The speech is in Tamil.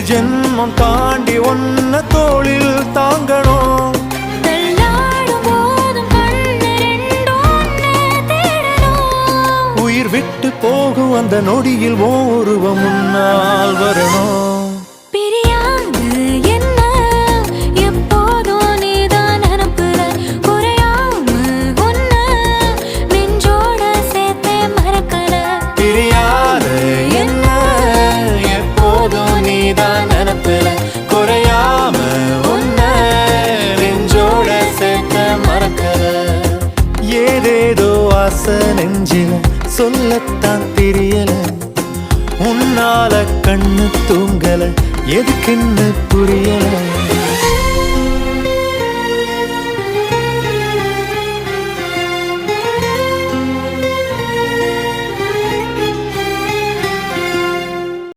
ஜென்மம் தாண்டி ஒன்ன தோளில் தாங்கணும். உயிர் விட்டு போகும் அந்த நொடியில் ஓருவம் முன்னால் வரணும். ஏதேதோ ஆசை நெஞ்சில சொல்லத்தான் தெரியல, உன்னால கண்ணு தூங்கல, எதுக்குன்னு புரியல.